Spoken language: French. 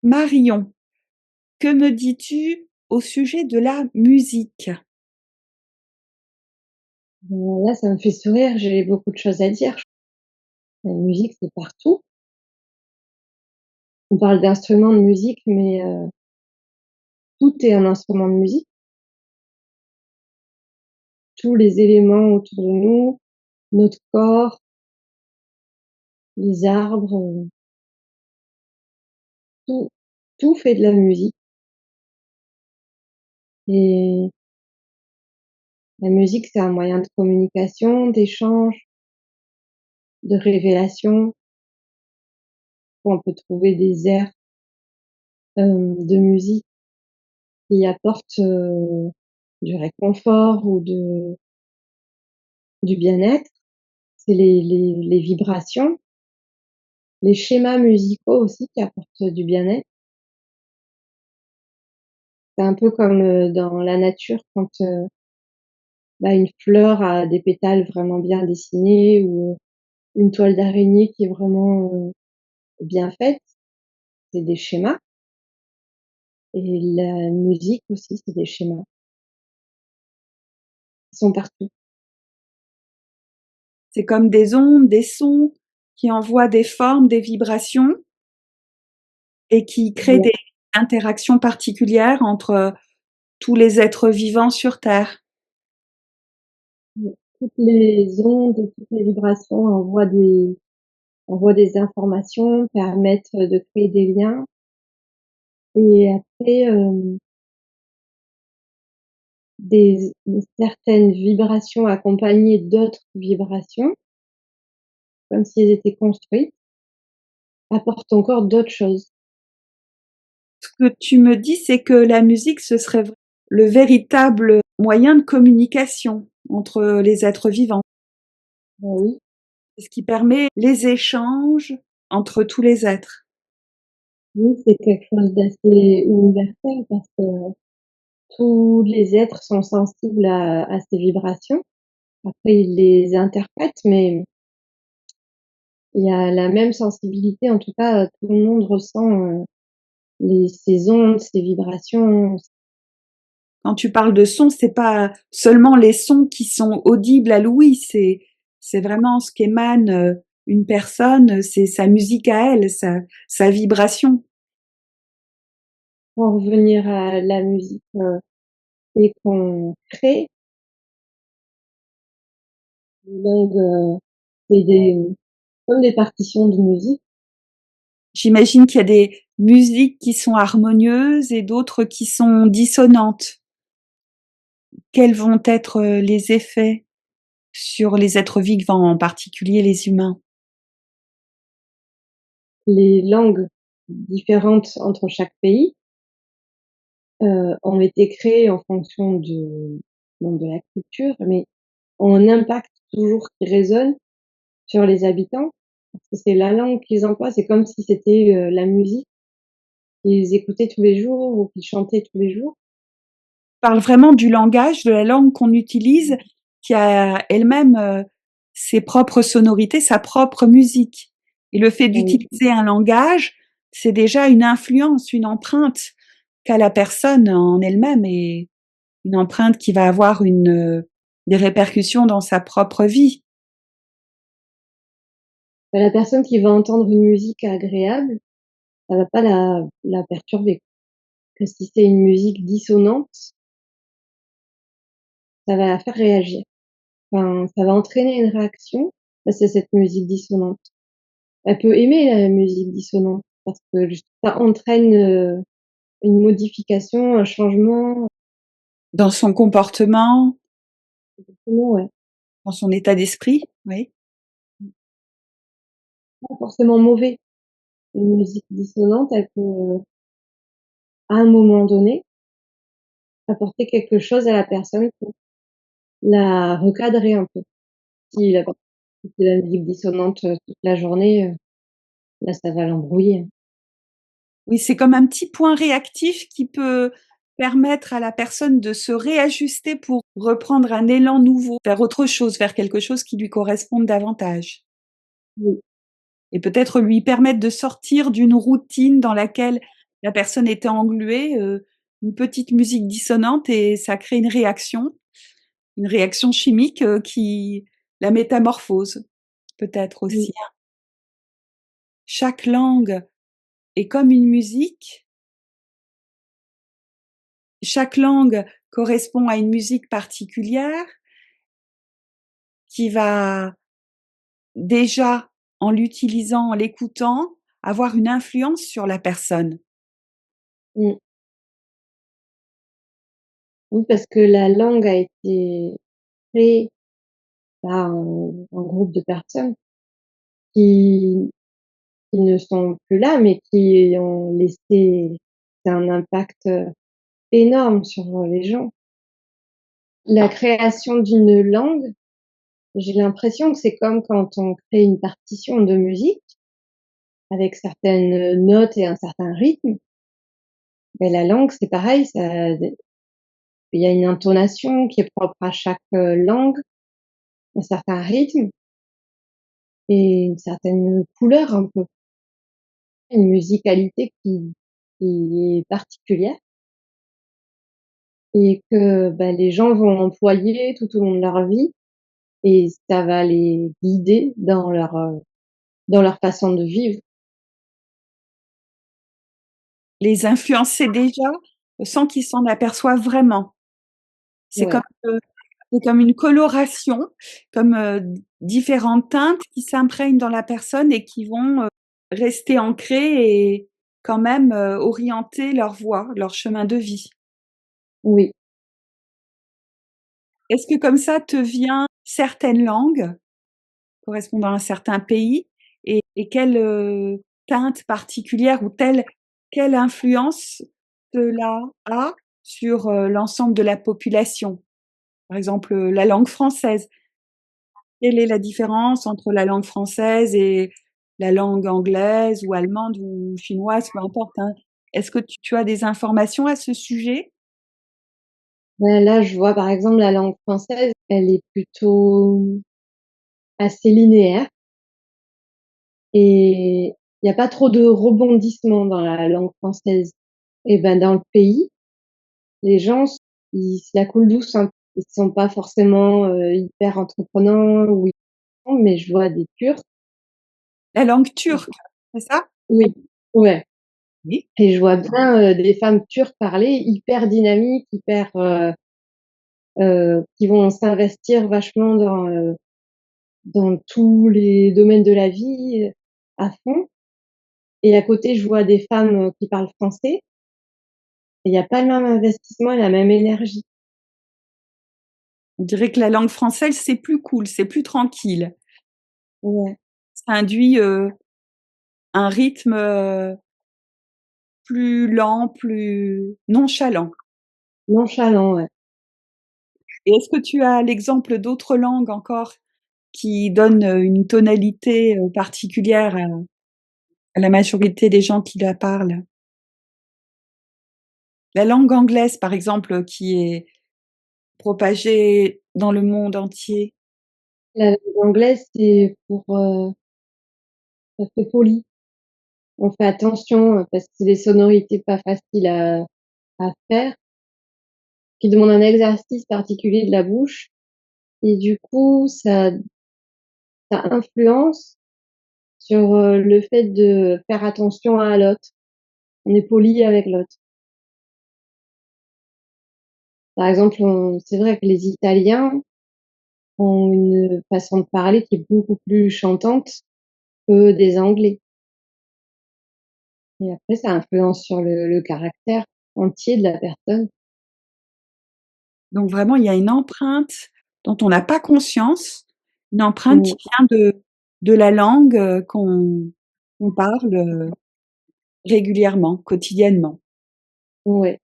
Marion, que me dis-tu au sujet de la musique? Là, ça me fait sourire, j'ai beaucoup de choses à dire. La musique, c'est partout. On parle d'instruments de musique, mais tout est un instrument de musique. Tous les éléments autour de nous, notre corps, les arbres, tout tout fait de la musique et la musique, c'est un moyen de communication, d'échange, de révélation. On peut trouver des airs, de musique qui apportent, du réconfort ou du bien-être. C'est les vibrations. Les schémas musicaux aussi qui apportent du bien-être. C'est un peu comme, dans la nature quand, une fleur a des pétales vraiment bien dessinés ou, une toile d'araignée qui est vraiment, bien faite, c'est des schémas et la musique aussi, c'est des schémas. Ils sont partout. C'est comme des ondes, des sons qui envoient des formes, des vibrations et qui créent Ouais, des interactions particulières entre tous les êtres vivants sur Terre. ouais. Toutes les ondes et toutes les vibrations envoient des informations, permettent, de créer des liens et après, certaines vibrations accompagnées d'autres vibrations, comme si elles étaient construites, apportent encore d'autres choses. Ce que tu me dis, c'est que la musique, ce serait le véritable moyen de communication entre les êtres vivants. Oui, C'est ce qui permet les échanges entre tous les êtres. oui, c'est quelque chose d'assez universel parce que tous les êtres sont sensibles à ces vibrations. Après, ils les interprètent, mais il y a la même sensibilité. En tout cas, tout le monde ressent, ces ondes, ces vibrations. Quand tu parles de sons, c'est pas seulement les sons qui sont audibles à l'ouïe, c'est vraiment ce qu'émane une personne, c'est sa musique à elle, sa vibration. Pour en revenir à la musique, et qu'on crée, donc c'est comme des partitions de musique. J'imagine qu'il y a des musiques qui sont harmonieuses et d'autres qui sont dissonantes. Quels vont être les effets sur les êtres vivants, en particulier les humains? Les langues différentes entre chaque pays, ont été créées en fonction de la culture, mais ont un impact toujours qui résonne sur les habitants, parce que c'est la langue qu'ils emploient. C'est comme si c'était, la musique qu'ils écoutaient tous les jours ou qu'ils chantaient tous les jours. Parle vraiment du langage, de la langue qu'on utilise, qui a elle-même ses propres sonorités, sa propre musique. Et le fait Oui, d'utiliser un langage, c'est déjà une influence, une empreinte qu'a la personne en elle-même et une empreinte qui va avoir des répercussions dans sa propre vie. la personne qui va entendre une musique agréable, ça va pas la perturber. Que si c'est une musique dissonante, ça va la faire réagir. Enfin, ça va entraîner une réaction face à cette musique dissonante. Elle peut aimer la musique dissonante parce que juste ça entraîne, une modification, un changement. Dans son comportement, Ouais, dans son état d'esprit, oui. pas forcément mauvais. Une musique dissonante, elle peut, à un moment donné, apporter quelque chose à la personne pour la recadrer un peu. Si la si c'est la musique dissonante, toute la journée, là, ça va l'embrouiller. Oui, c'est comme un petit point réactif qui peut permettre à la personne de se réajuster pour reprendre un élan nouveau, vers autre chose, vers quelque chose qui lui corresponde davantage. Oui, Et peut-être lui permettre de sortir d'une routine dans laquelle la personne était engluée, une petite musique dissonante et ça crée une réaction chimique, qui la métamorphose, peut-être Oui, aussi. Chaque langue est comme une musique. Chaque langue correspond à une musique particulière qui va déjà, en l'utilisant, en l'écoutant, avoir une influence sur la personne. mmh. Oui, parce que la langue a été créée par un groupe de personnes qui qui ne sont plus là, mais qui ont laissé un impact, énorme sur, les gens. La création d'une langue, j'ai l'impression que c'est comme quand on crée une partition de musique avec certaines, notes et un certain rythme. Beh, la langue, c'est pareil, ça il y a une intonation qui est propre à chaque, langue, un certain rythme et une certaine couleur un peu, une musicalité qui est particulière et que, bah, les gens vont employer tout au long de leur vie et ça va les guider dans leur façon de vivre. Les influencer déjà, sans qu'ils s'en aperçoivent vraiment. C'est comme, Ouais, heu, c'est comme une coloration, comme, différentes teintes qui s'imprègnent dans la personne et qui vont, rester ancrées et quand même, orienter leur voie, leur chemin de vie. oui. Est-ce que comme ça te vient certaines langues correspondant à un certain pays et quelle, teinte particulière ou quelle influence cela a sur, l'ensemble de la population? Par exemple, la langue française. Quelle est la différence entre la langue française et la langue anglaise ou allemande ou chinoise, peu importe, hein? Est-ce que tu as des informations à ce sujet? Bah, là, je vois par exemple la langue française, elle est plutôt assez linéaire et il y a pas trop de rebondissements dans la langue française et ben, dans le pays, les gens ils se la coulent douce, hein. Ils sont pas forcément, hyper entreprenants ou mais je vois des Turcs La langue turque, c'est ça? oui, ouais Oui. et je vois bien, des femmes turques parler hyper dynamiques, hyper, qui vont s'investir vachement dans tous les domaines de la vie, à fond et à côté, je vois des femmes, qui parlent français et il y a pas le même investissement et la même énergie. On dirait que la langue française, c'est plus cool, c'est plus tranquille. Ouais, Ça induit, un rythme, plus lent, plus nonchalant. nonchalant, ouais. Et est-ce que tu as l'exemple d'autres langues encore qui donnent, une tonalité, particulière à la majorité des gens qui la parlent? La langue anglaise, par exemple, qui est propagée dans le monde entier. La langue anglaise, c'est pour, ça fait poli. On fait attention, parce que c'est des sonorités pas faciles à faire, qui demandent un exercice particulier de la bouche et du coup, ça influence sur, le fait de faire attention à l'autre. On est poli avec l'autre. Par exemple, c'est vrai que les Italiens ont une façon de parler qui est beaucoup plus chantante que des Anglais et après ça influence sur le caractère entier de la personne. Donc vraiment, il y a une empreinte dont on n'a pas conscience, une empreinte qui Mmh, vient de la langue, qu'on parle, régulièrement, quotidiennement. ouais.